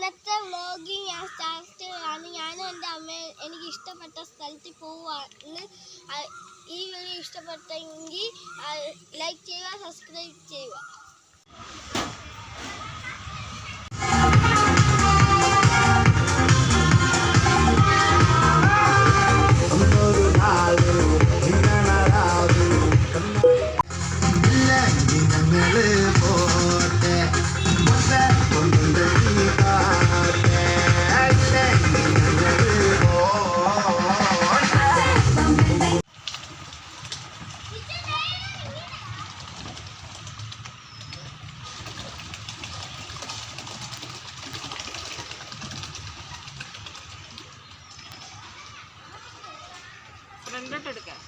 ഇന്നത്തെ വ്ലോഗിങ് ഞാൻ സ്റ്റാർട്ട് ചെയ്യാണ്. ഞാനും എൻ്റെ അമ്മയും എനിക്ക് ഇഷ്ടപ്പെട്ട സ്ഥലത്തിൽ പോവുകയാണ്. ഈ വീഡിയോ ഇഷ്ടപ്പെട്ടെങ്കിൽ ലൈക്ക് ചെയ്യുക, സബ്സ്ക്രൈബ് ചെയ്യുക. ഫ്രണ്ടോട്ട് എടുക്കാം.